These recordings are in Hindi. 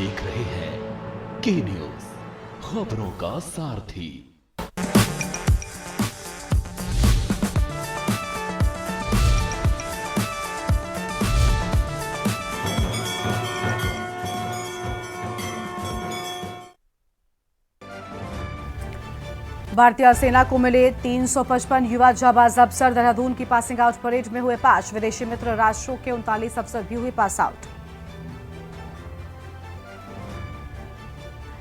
देख रहे हैं के न्यूज, खबरों का सारथी। भारतीय सेना को मिले 355 युवा जाबाज अफसर। देहरादून की पासिंग आउट परेड में हुए पास। विदेशी मित्र राष्ट्रों के 39 अफसर भी हुए पास आउट।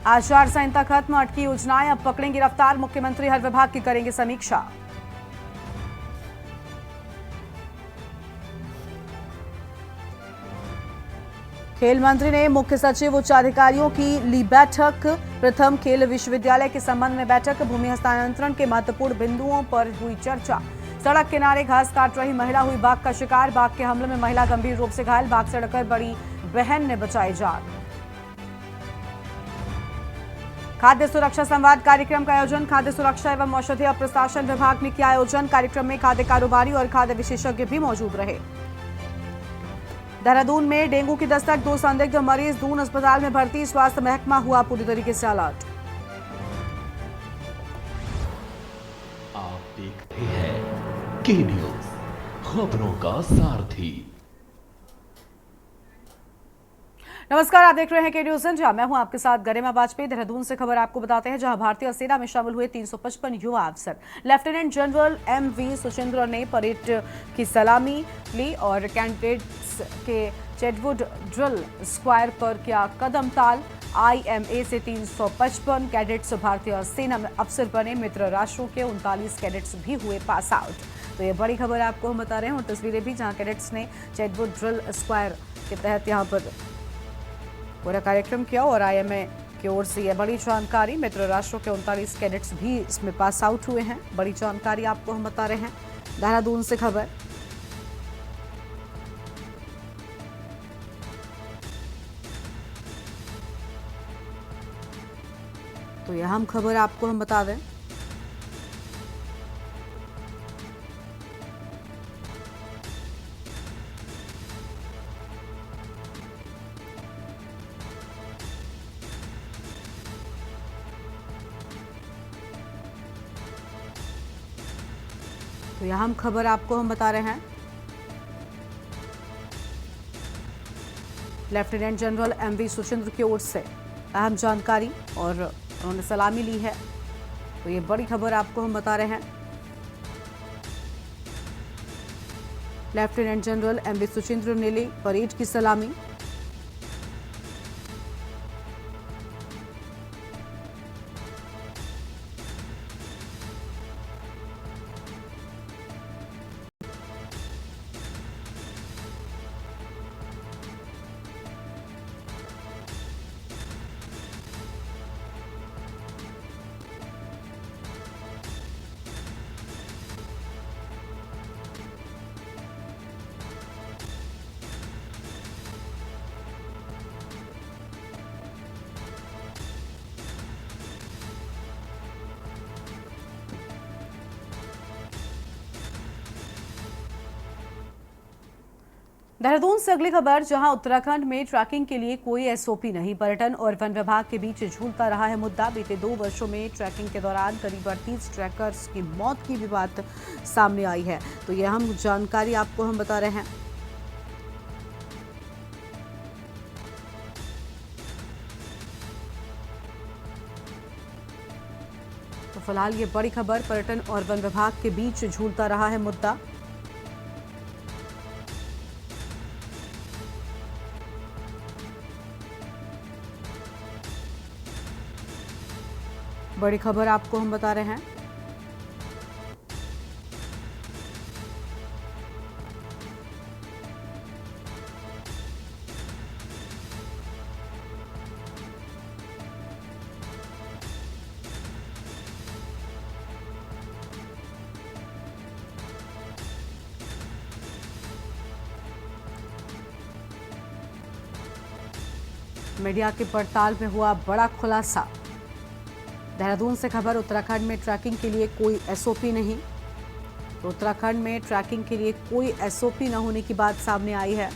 आचार संहिता खत्म, अटकी योजनाएं अब पकड़ेंगी रफ्तार। मुख्यमंत्री हर विभाग की करेंगे समीक्षा। खेल मंत्री ने मुख्य सचिव उच्च अधिकारियों की ली बैठक। प्रथम खेल विश्वविद्यालय के संबंध में बैठक। भूमि हस्तांतरण के महत्वपूर्ण बिंदुओं पर हुई चर्चा। सड़क किनारे घास काट रही महिला हुई बाघ का शिकार। बाघ के हमले में महिला गंभीर रूप से घायल। बाघ से लड़कर बड़ी बहन ने बचाई जान। खाद्य सुरक्षा संवाद कार्यक्रम का आयोजन। खाद्य सुरक्षा एवं औषधि प्रशासन विभाग ने किया आयोजन। कार्यक्रम में खाद्य कारोबारी और खाद्य विशेषज्ञ भी मौजूद रहे। देहरादून में डेंगू की दस्तक। 2 संदिग्ध मरीज दून अस्पताल में भर्ती। स्वास्थ्य महकमा हुआ पूरी तरीके से अलर्ट। आप देख रहे हैं के न्यूज, खबरों का सारथी। नमस्कार, आप देख रहे हैं के न्यूज इंडिया। मैं हूं आपके साथ गरिमा वाजपेयी। देहरादून से खबर आपको बताते हैं, जहां भारतीय सेना में शामिल हुए 355 युवा अफसर। Lieutenant general MV. सुचेंद्र ने परेड की सलामी ली और कैंडिडेट्स के चेडवुड ड्रिल स्क्वायर पर किया कदम ताल। IMA से 355 कैडेट्स भारतीय सेना में अफसर बने। मित्र राष्ट्रों के 39 कैडेट्स भी हुए पास आउट। तो ये बड़ी खबर आपको हम बता रहे हैं और तस्वीरें भी, जहां कैडेट्स ने चेडवुड ड्रिल स्क्वायर के तहत यहां पर पूरा कार्यक्रम किया और IMA की ओर से यह बड़ी जानकारी। मित्र राष्ट्रों के 39 कैडेट्स भी इसमें पास आउट हुए हैं। बड़ी जानकारी आपको हम बता रहे हैं। देहरादून से खबर। तो यह अहम खबर आपको हम बता दें। तो यह अहम खबर आपको हम बता रहे हैं। Lieutenant general MV. सुचेंद्र की ओर से अहम जानकारी और उन्होंने सलामी ली है। तो ये बड़ी खबर आपको हम बता रहे हैं। Lieutenant general MV. सुचेंद्र ने ली परेड की सलामी। देहरादून से अगली खबर, जहां उत्तराखंड में ट्रैकिंग के लिए कोई SOP नहीं। पर्यटन और वन विभाग के बीच झूलता रहा है मुद्दा। बीते 2 वर्षों में ट्रैकिंग के दौरान करीब 38 ट्रैकर्स की मौत की भी बात सामने आई है। तो यह अहम जानकारी आपको हम बता रहे हैं। तो फिलहाल ये बड़ी खबर, पर्यटन और वन विभाग के बीच झूलता रहा है मुद्दा। बड़ी खबर आपको हम बता रहे हैं। मीडिया की पड़ताल में हुआ बड़ा खुलासा। देहरादून से खबर, उत्तराखंड में ट्रैकिंग के लिए कोई SOP नहीं। तो उत्तराखंड में ट्रैकिंग के लिए कोई SOP न होने की बात सामने आई है।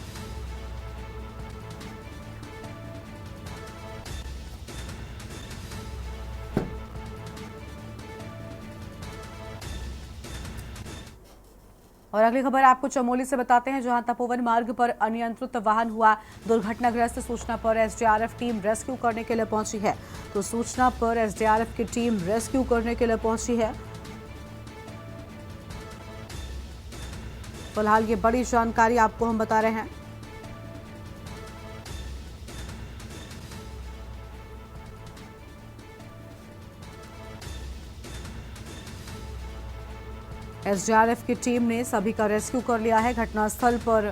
और अगली खबर आपको चमोली से बताते हैं, जहां तपोवन मार्ग पर अनियंत्रित वाहन हुआ दुर्घटनाग्रस्त। सूचना पर एसडीआरएफ टीम रेस्क्यू करने के लिए पहुंची है। तो सूचना पर एसडीआरएफ की टीम रेस्क्यू करने के लिए पहुंची है। फिलहाल ये बड़ी जानकारी आपको हम बता रहे हैं। एसडीआरएफ की टीम ने सभी का रेस्क्यू कर लिया है। घटनास्थल पर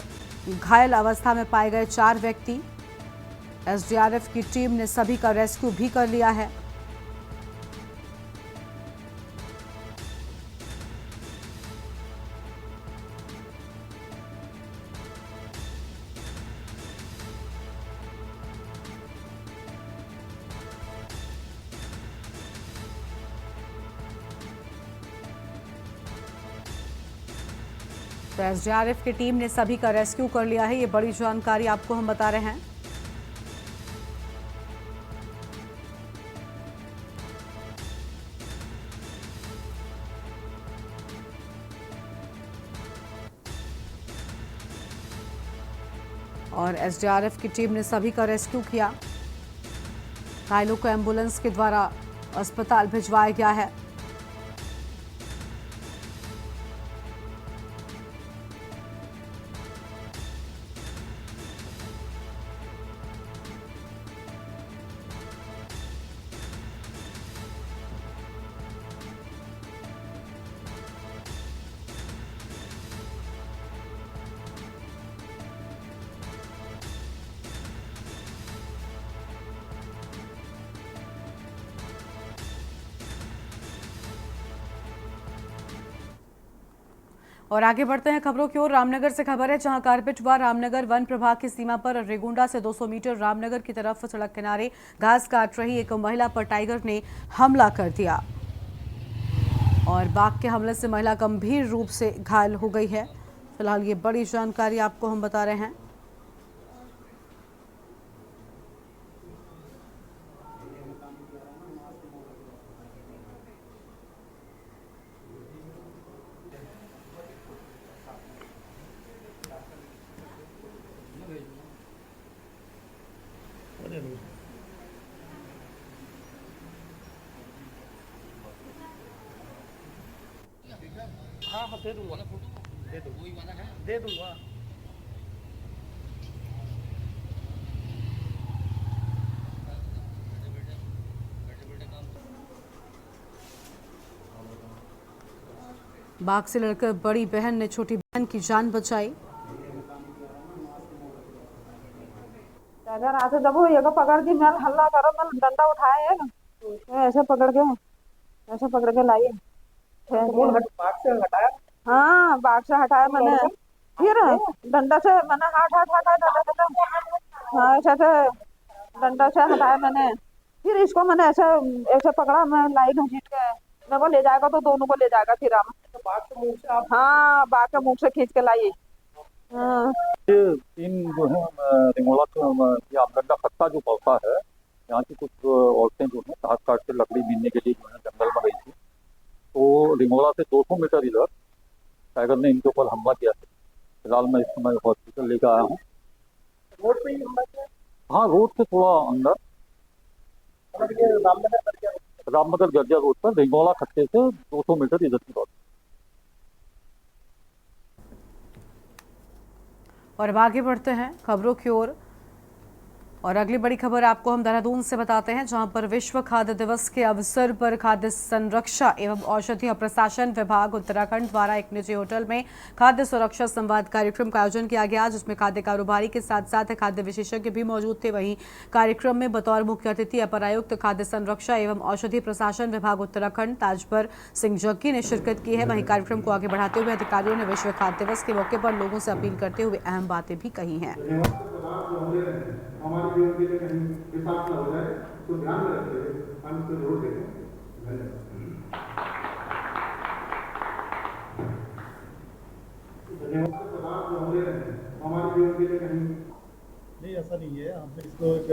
घायल अवस्था में पाए गए 4 व्यक्ति, एसडीआरएफ की टीम ने सभी का रेस्क्यू भी कर लिया है। तो एसडीआरएफ की टीम ने सभी का रेस्क्यू कर लिया है। ये बड़ी जानकारी आपको हम बता रहे हैं। और एसडीआरएफ की टीम ने सभी का रेस्क्यू किया। घायलों को एम्बुलेंस के द्वारा अस्पताल भिजवाया गया है। और आगे बढ़ते हैं खबरों की ओर। रामनगर से खबर है, जहां कारपेट व रामनगर वन प्रभाग की सीमा पर रेगुंडा से 200 मीटर रामनगर की तरफ सड़क किनारे घास काट रही एक महिला पर टाइगर ने हमला कर दिया और बाघ के हमले से महिला गंभीर रूप से घायल हो गई है। फिलहाल ये बड़ी जानकारी आपको हम बता रहे हैं। हाँ हाँ दे दूंगा ना फोटो, दे दूंगा, वही वाला है, दे दूंगा। बाघ से लड़कर बड़ी बहन ने छोटी बहन की जान बचाई। अगर आते दबो ये को पकड़ के मैं हल्ला करो, मैं डंडा उठाए है ना, ऐसे पकड़ के लाइए। बाग से हटाया? हाँ बाग से हटाया मैंने, फिर डंडा से मैंने हटाया डंडा से। हाँ ऐसे से डंडा से हटाया मैंने, फिर इसको मैंने ऐसे ऐसे पकड़ा, मैं लाई घसीट के मेरे को ले जाएगा तो दोनों को ले जाएगा फिर हम। तो बाग के मुंह से आप? हाँ बाग के मुंह से खींच के लाइए। हाँ ये तीन जो है रिंगोला ये आमगड्डा खत्ता जो पड़ता है, यहाँ की कुछ औरतें जो है घास काट के लकड़ी बीनने के लिए जो है जंगल में गई थी। तो रिंगोला से 200 मीटर इधर टाइगर ने इनके ऊपर हमला किया है। फिलहाल मैं इस समय हॉस्पिटल लेकर आया हूँ। रोड पे ही हमला किया? हाँ रोड से थोड़ा अंदर, मतलब ये रामनगर गर्जिया रोड पर रिंगोला खत्ते से 200 मीटर इधर की बात। और अब आगे बढ़ते हैं खबरों की ओर। और अगली बड़ी खबर आपको हम देहरादून से बताते हैं, जहां पर विश्व खाद्य दिवस के अवसर पर खाद्य संरक्षा एवं औषधि प्रशासन विभाग उत्तराखंड द्वारा एक निजी होटल में खाद्य सुरक्षा संवाद कार्यक्रम का आयोजन किया गया, जिसमें खाद्य कारोबारी के साथ साथ खाद्य विशेषज्ञ भी मौजूद थे। वहीं कार्यक्रम में बतौर मुख्य अतिथि अपर आयुक्त खाद्य संरक्षा एवं औषधि प्रशासन विभाग उत्तराखंड ताजपर सिंह जग्गी ने शिरकत की है। वहीं कार्यक्रम को आगे बढ़ाते हुए अधिकारियों ने विश्व खाद्य दिवस के मौके पर लोगों से अपील करते हुए अहम बातें भी कही हैं। हमारे जीवन के लिए कहीं हिसाब ना हो जाए तो ध्यान में रखते हुए हम इसको जरूर देखें। धन्यवाद। पदार्थ जो हो रहे हैं हमारे जीवन के लिए कहीं नहीं, ऐसा नहीं है। हम इसको एक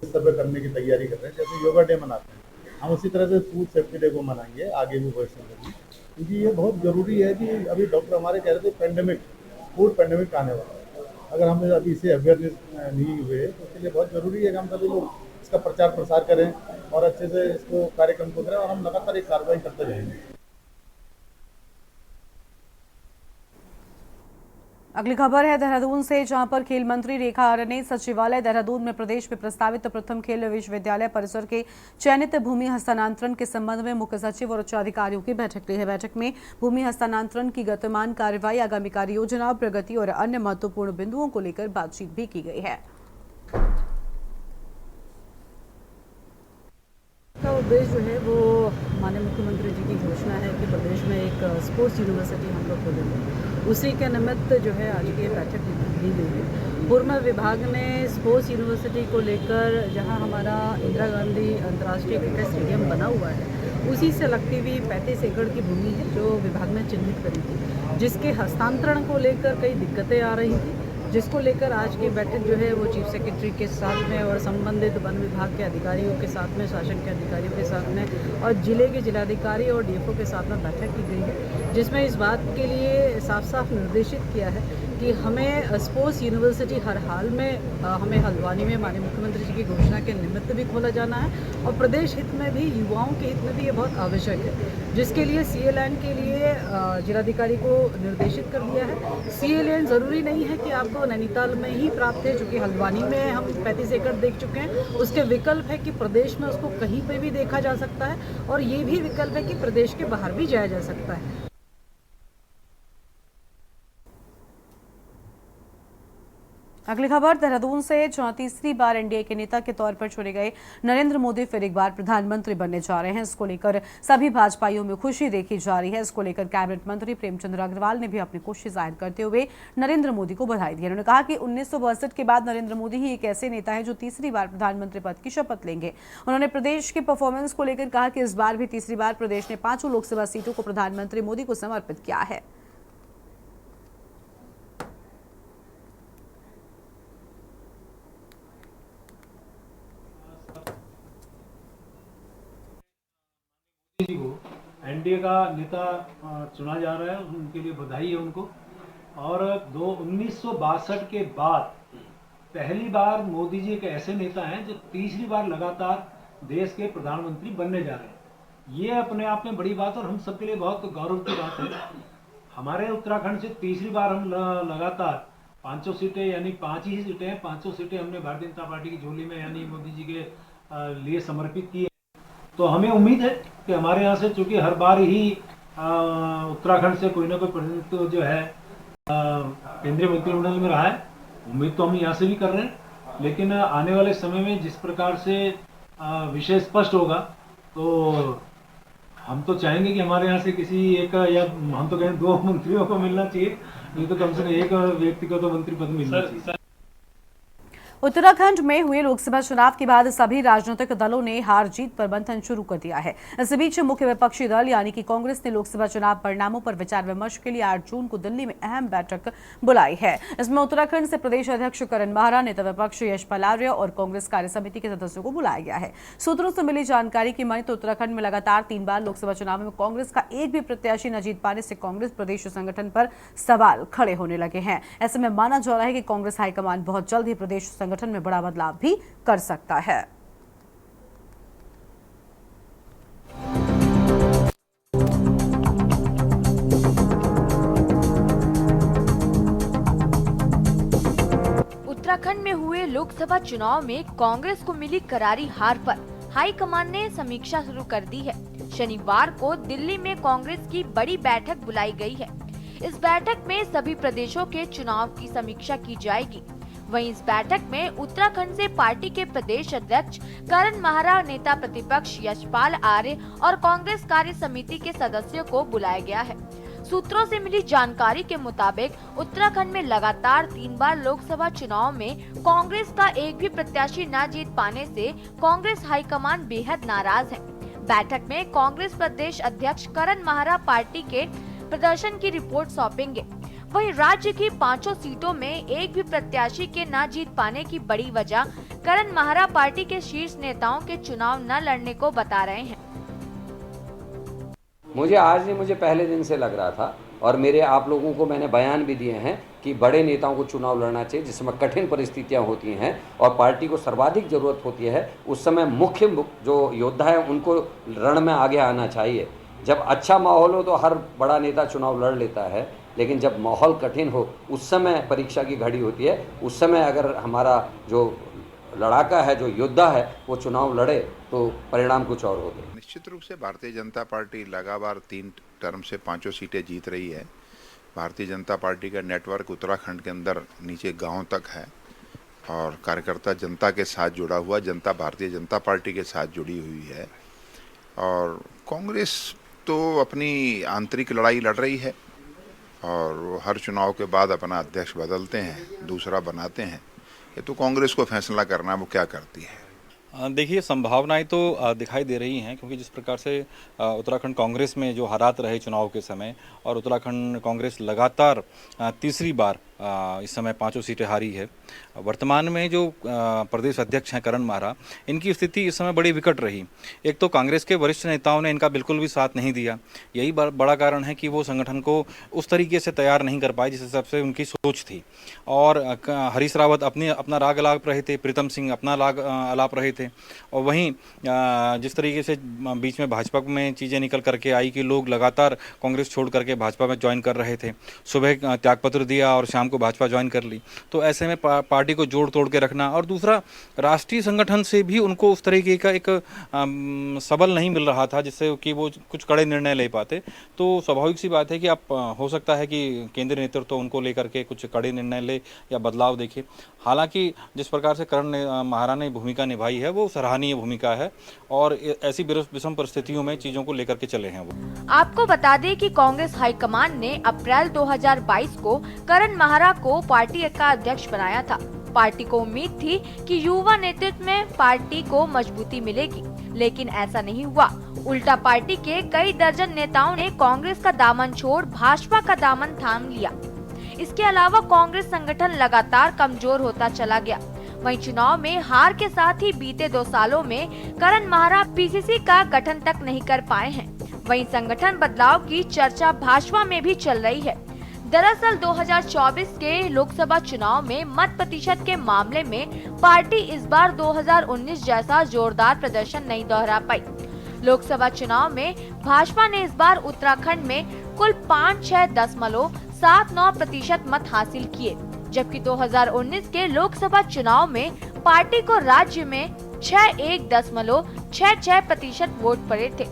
स्तर पर करने की तैयारी कर रहे हैं, जैसे योगा डे मनाते हैं हम उसी तरह से फूड सेफ्टी डे को मनाएंगे आगे भी भविष्य में। क्योंकि ये बहुत ज़रूरी है कि अभी डॉक्टर हमारे कह रहे थे पेंडेमिक, फूड पेंडेमिक आने वाला है। अगर हम अभी इससे अवेयरनेस नहीं हुए तो उसके लिए बहुत ज़रूरी है कि हम सभी लोग इसका प्रचार प्रसार करें और अच्छे से इसको कार्यक्रम को करें और हम लगातार एक कार्रवाई करते रहेंगे। अगली खबर है देहरादून से, जहां पर खेल मंत्री रेखा आर्य ने सचिवालय देहरादून में प्रदेश में प्रस्तावित प्रथम खेल विश्वविद्यालय परिसर के चयनित भूमि हस्तांतरण के संबंध में मुख्य सचिव और उच्च अधिकारियों की बैठक ली है। बैठक में भूमि हस्तांतरण की गतिमान कार्यवाही, आगामी कार्य योजना, प्रगति और अन्य महत्वपूर्ण बिंदुओं को लेकर बातचीत भी की गई है। का उद्देश्य जो है वो माननीय मुख्यमंत्री जी की घोषणा है कि प्रदेश में एक स्पोर्ट्स यूनिवर्सिटी हम लोग खोलेंगे। उसी के निमित्त जो है आज की बैठक ली गई है। पूर्व विभाग ने स्पोर्ट्स यूनिवर्सिटी को लेकर जहां हमारा इंदिरा गांधी अंतर्राष्ट्रीय क्रिकेट स्टेडियम बना हुआ है, उसी से लगती हुई 35 एकड़ की भूमि है जो विभाग ने चिन्हित करी थी, जिसके हस्तांतरण को लेकर कई दिक्कतें आ रही थी, जिसको लेकर आज की बैठक जो है वो चीफ सेक्रेटरी के साथ में और संबंधित वन विभाग के अधिकारियों के साथ में, शासन के अधिकारियों के साथ में और जिले के जिलाधिकारी और डीएफओ के साथ में बैठक की गई है, जिसमें इस बात के लिए साफ साफ निर्देशित किया है कि हमें स्पोर्ट्स यूनिवर्सिटी हर हाल में हमें हल्द्वानी में माननीय मुख्यमंत्री जी की घोषणा के निमित्त भी खोला जाना है और प्रदेश हित में भी, युवाओं के हित में भी ये बहुत आवश्यक है, जिसके लिए सीए लैंड के लिए जिलाधिकारी को निर्देशित कर दिया है। सीए लैंड ज़रूरी नहीं है कि आपको नैनीताल में ही प्राप्त है, चूँकि हल्द्वानी में हम 35 एकड़ देख चुके हैं। उसके विकल्प है कि प्रदेश में उसको कहीं पर भी देखा जा सकता है और ये भी विकल्प है कि प्रदेश के बाहर भी जाया जा सकता है। अगली खबर देहरादून से, जहां तीसरी बार एनडीए के नेता के तौर पर चुने गए नरेंद्र मोदी फिर एक बार प्रधानमंत्री बनने जा रहे हैं। इसको लेकर सभी भाजपाइयों में खुशी देखी जा रही है। इसको लेकर कैबिनेट मंत्री प्रेमचंद अग्रवाल ने भी अपनी खुशी जाहिर करते हुए नरेंद्र मोदी को बधाई दी। उन्होंने कहा कि 1962 के बाद नरेंद्र मोदी ही एक ऐसे नेता है जो तीसरी बार प्रधानमंत्री पद की शपथ लेंगे। उन्होंने प्रदेश के परफॉर्मेंस को लेकर कहा कि इस बार भी तीसरी बार प्रदेश ने 5 लोकसभा सीटों को प्रधानमंत्री मोदी को समर्पित किया है। जी को एनडीए का नेता चुना जा रहा है, उनके लिए बधाई है उनको। और 1962 के बाद पहली बार मोदी जी एक ऐसे नेता हैं जो तीसरी बार लगातार देश के प्रधानमंत्री बनने जा रहे हैं। ये अपने आप में बड़ी बात और हम सबके लिए बहुत गौरव की बात है। हमारे उत्तराखंड से तीसरी बार हम लगातार 500 सीटें, यानी 5 ही सीटें हैं, 500 सीटें हमने भारतीय जनता पार्टी की झोली में यानी मोदी जी के लिए समर्पित की है। तो हमें उम्मीद है कि हमारे यहाँ से, चूंकि हर बार ही उत्तराखंड से कोई ना कोई प्रतिनिधित्व जो है केंद्रीय मंत्रिमंडल में रहा है, उम्मीद तो हम यहाँ से भी कर रहे हैं। लेकिन आने वाले समय में जिस प्रकार से विषय स्पष्ट होगा तो हम तो चाहेंगे कि हमारे यहाँ से किसी एक, या हम तो कहें 2 मंत्रियों को मिलना चाहिए, नहीं तो कम से कम एक व्यक्ति को तो मंत्री पद मिलना चाहिए। उत्तराखंड में हुए लोकसभा चुनाव के बाद सभी राजनीतिक दलों ने हार जीत पर मंथन शुरू कर दिया है। इस बीच मुख्य विपक्षी दल यानी कि कांग्रेस ने लोकसभा चुनाव परिणामों पर विचार विमर्श के लिए 8 जून को दिल्ली में अहम बैठक बुलाई है। इसमें उत्तराखंड से प्रदेश अध्यक्ष करण माहरा, नेता विपक्ष यशपाल आर्य और कांग्रेस कार्य समिति के सदस्यों को बुलाया गया है। सूत्रों से मिली जानकारी की माने तो उत्तराखंड में लगातार 3 बार लोकसभा चुनाव में कांग्रेस का एक भी प्रत्याशी न जीत पाने से कांग्रेस प्रदेश संगठन पर सवाल खड़े होने लगे हैं। ऐसे में माना जा रहा है कि कांग्रेस हाईकमान बहुत जल्द ही प्रदेश संगठन में बड़ा बदलाव भी कर सकता है। उत्तराखंड में हुए लोकसभा चुनाव में कांग्रेस को मिली करारी हार पर हाईकमान ने समीक्षा शुरू कर दी है। शनिवार को दिल्ली में कांग्रेस की बड़ी बैठक बुलाई गई है। इस बैठक में सभी प्रदेशों के चुनाव की समीक्षा की जाएगी। वहीं इस बैठक में उत्तराखंड से पार्टी के प्रदेश अध्यक्ष करण माहरा, नेता प्रतिपक्ष यशपाल आर्य और कांग्रेस कार्य समिति के सदस्यों को बुलाया गया है। सूत्रों से मिली जानकारी के मुताबिक उत्तराखंड में लगातार 3 बार लोकसभा चुनाव में कांग्रेस का एक भी प्रत्याशी न जीत पाने से कांग्रेस हाईकमान बेहद नाराज है। बैठक में कांग्रेस प्रदेश अध्यक्ष करण माहरा पार्टी के प्रदर्शन की रिपोर्ट सौंपेंगे। वहीं राज्य की 5 सीटों में एक भी प्रत्याशी के न जीत पाने की बड़ी वजह करण माहरा पार्टी के शीर्ष नेताओं के चुनाव न लड़ने को बता रहे हैं। मुझे आज नहीं, मुझे पहले दिन से लग रहा था और मेरे आप लोगों को मैंने बयान भी दिए हैं कि बड़े नेताओं को चुनाव लड़ना चाहिए जिसमें कठिन परिस्थितियां होती हैं और पार्टी को सर्वाधिक ज़रूरत होती है। उस समय मुख्य जो योद्धा है उनको रण में आगे आना चाहिए। जब अच्छा माहौल हो तो हर बड़ा नेता चुनाव लड़ लेता है, लेकिन जब माहौल कठिन हो उस समय परीक्षा की घड़ी होती है। उस समय अगर हमारा जो लड़ाका है, जो योद्धा है, वो चुनाव लड़े तो परिणाम कुछ और होगा। निश्चित रूप से भारतीय जनता पार्टी लगातार 3 टर्म से 5 सीटें जीत रही है। भारतीय जनता पार्टी का नेटवर्क उत्तराखंड के अंदर नीचे गांव तक है और कार्यकर्ता जनता के साथ जुड़ा हुआ, जनता भारतीय जनता पार्टी के साथ जुड़ी हुई है। और कांग्रेस तो अपनी आंतरिक लड़ाई लड़ रही है और वो हर चुनाव के बाद अपना अध्यक्ष बदलते हैं, दूसरा बनाते हैं। ये तो कांग्रेस को फैसला करना वो क्या करती है। देखिए, संभावनाएं तो दिखाई दे रही हैं, क्योंकि जिस प्रकार से उत्तराखंड कांग्रेस में जो हालात रहे चुनाव के समय और उत्तराखंड कांग्रेस लगातार तीसरी बार इस समय 5 सीटें हारी है। वर्तमान में जो प्रदेश अध्यक्ष हैं करण माहरा, इनकी स्थिति इस समय बड़ी विकट रही। एक तो कांग्रेस के वरिष्ठ नेताओं ने इनका बिल्कुल भी साथ नहीं दिया। यही बड़ा कारण है कि वो संगठन को उस तरीके से तैयार नहीं कर पाए जिस हिसाब से उनकी सोच थी। और हरीश रावत अपना राग अलाप रहे थे, प्रीतम सिंह अपना राग अलाप रहे थे। और वहीं जिस तरीके से बीच में भाजपा में चीज़ें निकल करके आई कि लोग लगातार कांग्रेस छोड़ करके भाजपा में ज्वाइन कर रहे थे, सुबह त्यागपत्र दिया और शाम को भाजपा ज्वाइन कर ली। तो ऐसे में पार्टी को जोड़ तोड़ के रखना, और दूसरा राष्ट्रीय संगठन से भी उनको उस तरीके का एक सबल नहीं मिल रहा था जिससे कि वो कुछ कड़े निर्णय ले पाते। तो स्वाभाविक सी बात है कि आप हो सकता है कि केंद्रीय नेतृत्व तो उनको लेकर के कुछ कड़े निर्णय ले या बदलाव देखे। हालांकि जिस प्रकार से करण माहरा ने भूमिका निभाई है वो सराहनीय भूमिका है और ऐसी विषम परिस्थितियों में चीजों को लेकर के चले हैं वो। आपको बता दें कि कांग्रेस हाईकमान ने अप्रैल 2022 को करण माहरा को पार्टी का अध्यक्ष बनाया था। पार्टी को उम्मीद थी कि युवा नेतृत्व में पार्टी को मजबूती मिलेगी, लेकिन ऐसा नहीं हुआ। उल्टा पार्टी के कई दर्जन नेताओं ने कांग्रेस का दामन छोड़ भाजपा का दामन थाम लिया। इसके अलावा कांग्रेस संगठन लगातार कमजोर होता चला गया। वहीं चुनाव में हार के साथ ही बीते 2 सालों में करण माहरा पीसीसी का गठन तक नहीं कर पाए हैं। वहीं संगठन बदलाव की चर्चा भाजपा में भी चल रही है। दरअसल 2024 के लोकसभा चुनाव में मत प्रतिशत के मामले में पार्टी इस बार 2019 जैसा जोरदार प्रदर्शन नहीं दोहरा पाई। लोकसभा चुनाव में भाजपा ने इस बार उत्तराखंड में कुल 5.679% मत हासिल किए, जबकि 2019 के लोकसभा चुनाव में पार्टी को राज्य में 61.66% वोट पड़े थे।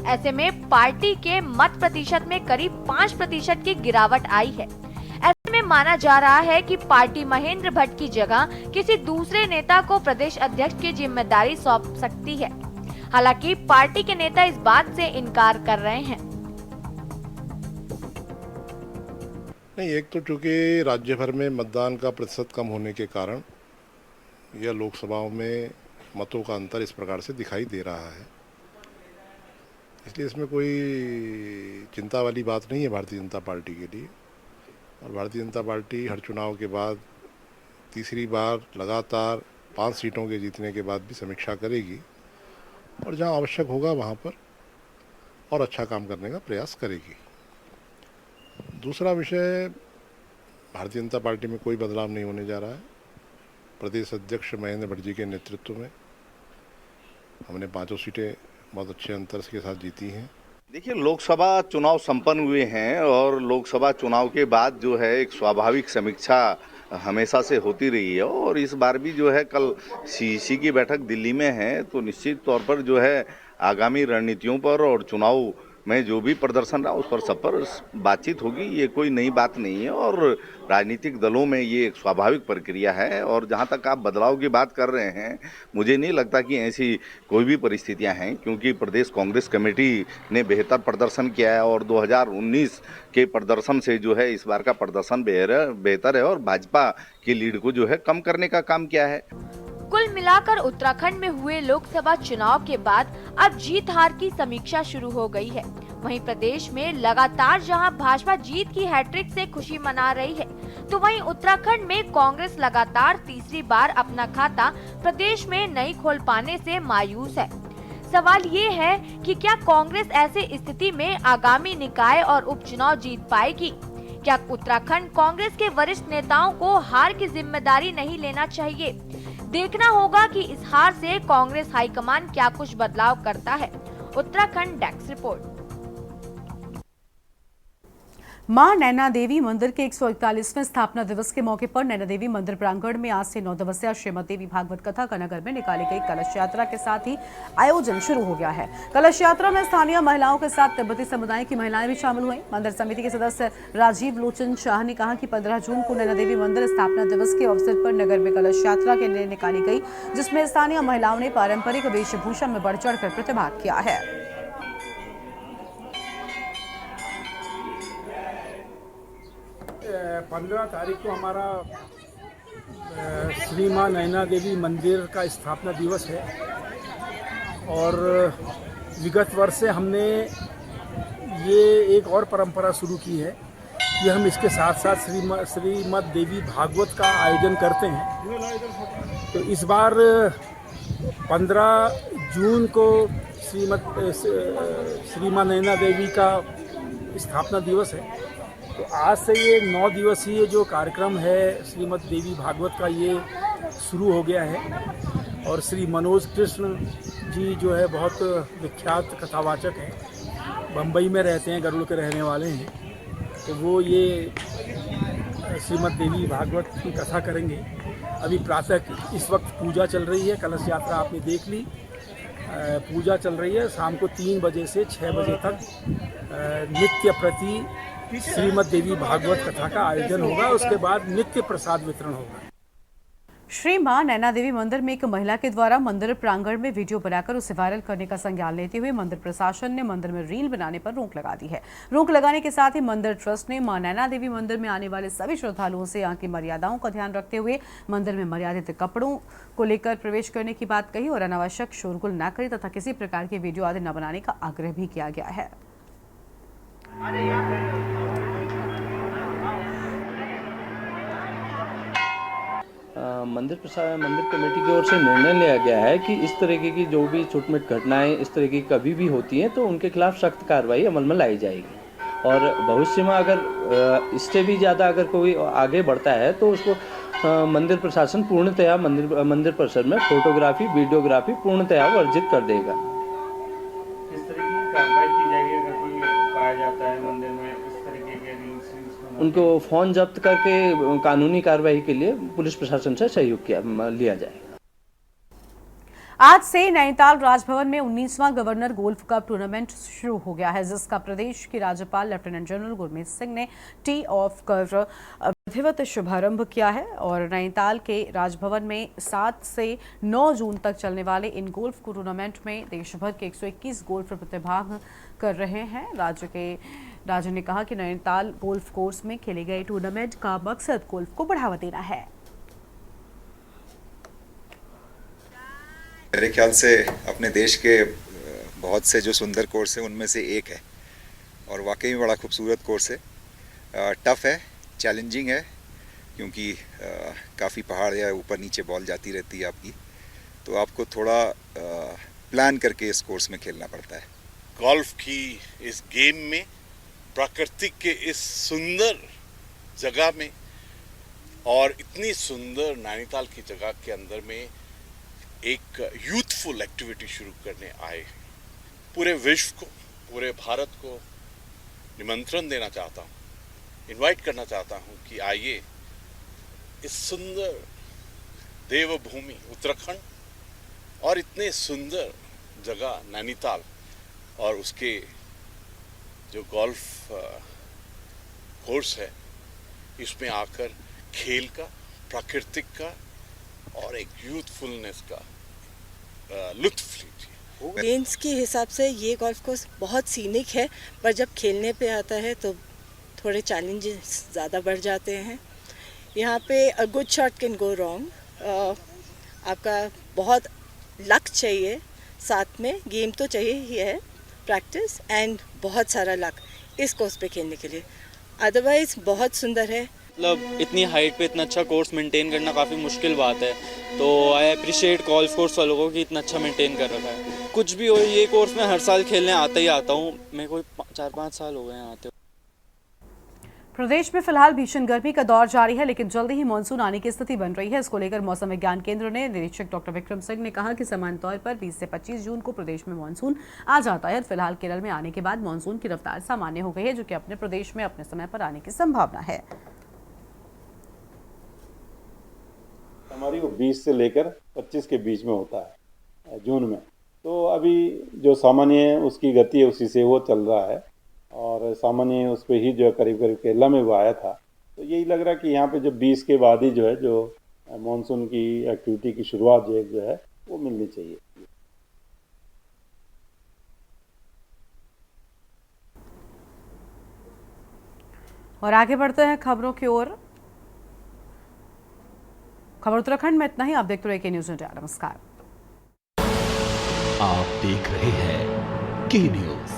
ऐसे में पार्टी के मत प्रतिशत में करीब 5% की गिरावट आई है। ऐसे में माना जा रहा है कि पार्टी महेंद्र भट्ट की जगह किसी दूसरे नेता को प्रदेश अध्यक्ष की जिम्मेदारी सौंप सकती है। हालांकि पार्टी के नेता इस बात से इनकार कर रहे हैं। नहीं, एक तो चूंकि राज्य भर में मतदान का प्रतिशत कम होने के कारण यह लोकसभाओं में मतों का अंतर इस प्रकार से दिखाई दे रहा है, इसलिए इसमें कोई चिंता वाली बात नहीं है भारतीय जनता पार्टी के लिए। और भारतीय जनता पार्टी हर चुनाव के बाद तीसरी बार लगातार 5 सीटों के जीतने के बाद भी समीक्षा करेगी और जहां आवश्यक होगा वहां पर और अच्छा काम करने का प्रयास करेगी। दूसरा विषय, भारतीय जनता पार्टी में कोई बदलाव नहीं होने जा रहा है। प्रदेश अध्यक्ष महेंद्र भट्ट जी के नेतृत्व में हमने 5 सीटें बहुत अच्छे अंतर के साथ जीती हैं। देखिए, लोकसभा चुनाव संपन्न हुए हैं और लोकसभा चुनाव के बाद जो है एक स्वाभाविक समीक्षा हमेशा से होती रही है और इस बार भी जो है कल सीईसी की बैठक दिल्ली में है, तो निश्चित तौर पर जो है आगामी रणनीतियों पर और चुनाव में जो भी प्रदर्शन रहा उस पर सब पर बातचीत होगी। ये कोई नई बात नहीं है और राजनीतिक दलों में ये एक स्वाभाविक प्रक्रिया है। और जहाँ तक आप बदलाव की बात कर रहे हैं, मुझे नहीं लगता कि ऐसी कोई भी परिस्थितियाँ हैं, क्योंकि प्रदेश कांग्रेस कमेटी ने बेहतर प्रदर्शन किया है और 2019 के प्रदर्शन से जो है इस बार का प्रदर्शन बेहतर है और भाजपा की लीड को जो है कम करने का काम किया है। कुल मिलाकर उत्तराखंड में हुए लोकसभा चुनाव के बाद अब जीत हार की समीक्षा शुरू हो गई है। वहीं प्रदेश में लगातार जहां भाजपा जीत की हैट्रिक से खुशी मना रही है, तो वहीं उत्तराखंड में कांग्रेस लगातार तीसरी बार अपना खाता प्रदेश में नहीं खोल पाने से मायूस है। सवाल ये है कि क्या कांग्रेस ऐसी स्थिति में आगामी निकाय और उपचुनाव जीत पाएगी? क्या उत्तराखंड कांग्रेस के वरिष्ठ नेताओं को हार की जिम्मेदारी नहीं लेना चाहिए? देखना होगा कि इस हार से कांग्रेस हाईकमान क्या कुछ बदलाव करता है। Uttarakhand desk report. मां नैना देवी मंदिर के 141वें स्थापना दिवस के मौके पर नैना देवी मंदिर प्रांगण में आज से 9 दिवसीय श्रीमद देवी भागवत कथा का नगर में निकाली गई कलश यात्रा के साथ ही आयोजन शुरू हो गया है। कलश यात्रा में स्थानीय महिलाओं के साथ तिब्बती समुदाय की महिलाएं भी शामिल हुई। मंदिर समिति के सदस्य राजीव लोचन शाह ने कहा कि 15 जून को नैना देवी मंदिर स्थापना दिवस के अवसर पर नगर में कलश यात्रा के लिए निकाली गई, जिसमें स्थानीय महिलाओं ने पारंपरिक वेशभूषा में बढ़ चढ़कर प्रतिभाग किया है। 15 तारीख को हमारा श्री मां नैना देवी मंदिर का स्थापना दिवस है और विगत वर्ष से हमने ये एक और परंपरा शुरू की है कि हम इसके साथ साथ श्रीमद देवी भागवत का आयोजन करते हैं। तो इस बार 15 जून को श्री मां नैना देवी का स्थापना दिवस है। तो आज से ये 9 दिवसीय जो कार्यक्रम है श्रीमद देवी भागवत का, ये शुरू हो गया है। और श्री मनोज कृष्ण जी जो है बहुत विख्यात कथावाचक हैं, बम्बई में रहते हैं, गरुड़ के रहने वाले हैं। तो वो ये श्रीमद देवी भागवत की कथा करेंगे। अभी प्रातः इस वक्त पूजा चल रही है, कलश यात्रा आपने देख ली, पूजा चल रही है। शाम को 3 बजे से 6 बजे तक नित्य प्रति श्रीमद देवी भागवत कथा का आयोजन होगा। उसके बाद नित्य प्रसाद वितरण होगा। श्री मां नैना देवी मंदिर में एक महिला के द्वारा मंदिर प्रांगण में वीडियो बनाकर उसे वायरल करने का संज्ञान लेते हुए मंदिर प्रशासन ने मंदिर में रील बनाने पर रोक लगा दी है। रोक लगाने के साथ ही मंदिर ट्रस्ट ने मां नैना देवी मंदिर में आने वाले सभी श्रद्धालुओं से यहाँ की मर्यादाओं का ध्यान रखते हुए मंदिर में मर्यादित कपड़ों को लेकर प्रवेश करने की बात कही और अनावश्यक शोरगुल न करे तथा किसी प्रकार की वीडियो आदि न बनाने का आग्रह भी किया गया है। मंदिर कमेटी की ओर से निर्णय लिया गया है कि इस तरीके की जो भी छोट-मोट घटनाएं इस तरह की कभी भी होती हैं तो उनके खिलाफ सख्त कार्रवाई अमल में लाई जाएगी। और भविष्य में अगर इससे भी ज़्यादा अगर कोई आगे बढ़ता है तो उसको मंदिर प्रशासन पूर्णतया मंदिर परिसर में फोटोग्राफी, वीडियोग्राफी पूर्णतया वर्जित कर देगा। किस तरह की कार्रवाई की जाएगी अगर कोई पाया जाता है मंदिर में इस तरीके के उनको फ़ोन जब्त करके कानूनी कार्रवाई के लिए पुलिस प्रशासन से सहयोग लिया जाएगा। आज से नैनीताल राजभवन में 19वां गवर्नर गोल्फ कप टूर्नामेंट शुरू हो गया है, जिसका प्रदेश के राज्यपाल लेफ्टिनेंट जनरल गुरमीत सिंह ने टी ऑफ कर विधिवत शुभारंभ किया है। और नैनीताल के राजभवन में 7 से 9 जून तक चलने वाले इन गोल्फ टूर्नामेंट में देश भर के 121 गोल्फर प्रतिभाग कर रहे हैं। राज्य ने कहा कि नैनीताल गोल्फ कोर्स में खेले गए टूर्नामेंट का मकसद गोल्फ को बढ़ावा देना है। मेरे ख्याल से अपने देश के बहुत से जो सुंदर कोर्स हैं उनमें से एक है और वाकई में बड़ा खूबसूरत कोर्स है। टफ है, चैलेंजिंग है, क्योंकि काफ़ी पहाड़ या ऊपर नीचे बॉल जाती रहती है आपकी, तो आपको थोड़ा प्लान करके इस कोर्स में खेलना पड़ता है। गोल्फ की इस गेम में प्राकृतिक के इस सुंदर जगह में और इतनी सुंदर नैनीताल की जगह के अंदर में एक यूथफुल एक्टिविटी शुरू करने आए हैं। पूरे विश्व को, पूरे भारत को निमंत्रण देना चाहता हूँ, इनवाइट करना चाहता हूँ कि आइए इस सुंदर देवभूमि उत्तराखंड और इतने सुंदर जगह नैनीताल और उसके जो गोल्फ कोर्स है इसमें आकर खेल का, प्राकृतिक का और एक यूथफुलनेस का लुत्फ लीजिए। गेम्स के हिसाब से ये गोल्फ कोर्स बहुत सीनिक है, पर जब खेलने पे आता है तो थोड़े चैलेंजेस ज़्यादा बढ़ जाते हैं। यहाँ पे a good shot can go wrong. आपका बहुत लक चाहिए, साथ में गेम तो चाहिए ही है, प्रैक्टिस एंड बहुत सारा लक इस कोर्स पे खेलने के लिए। अदरवाइज बहुत सुंदर है। मतलब इतनी हाइट पे इतना अच्छा कोर्स मेंटेन करना काफ़ी मुश्किल बात है, तो आई अप्रिशिएट गोल्फ कोर्स वालों को कि इतना अच्छा मेंटेन कर रखा है। कुछ भी हो, ये कोर्स मैं हर साल खेलने आता ही आता हूँ। मेरे को 4-5 साल हो गए हैं आते। प्रदेश में फिलहाल भीषण गर्मी का दौर जारी है, लेकिन जल्दी ही मानसून आने की स्थिति बन रही है। इसको लेकर मौसम विज्ञान केंद्र ने निरीक्षक डॉक्टर विक्रम सिंह ने कहा कि सामान्य तौर पर 20 से 25 जून को प्रदेश में मानसून आ जाता है। फिलहाल केरल में आने के बाद मानसून की रफ्तार सामान्य हो गई है, जो कि अपने प्रदेश में अपने समय पर आने की संभावना है। हमारी वो 20 से लेकर 25 के बीच में होता है जून में। तो अभी जो सामान्य है उसकी गति है, उसी से वो चल रहा है और सामान्य उस पर ही जो है करीब करीब केरला में वो आया था। तो यही लग रहा है कि यहाँ पे जो 20 के बाद ही जो है जो मानसून की एक्टिविटी की शुरुआत जो है वो मिलनी चाहिए। और आगे बढ़ते हैं खबरों की ओर। खबर उत्तराखंड में इतना ही। आप देखते रहिए के न्यूज़ इंडिया। नमस्कार। आप देख रहे हैं के न्यूज़।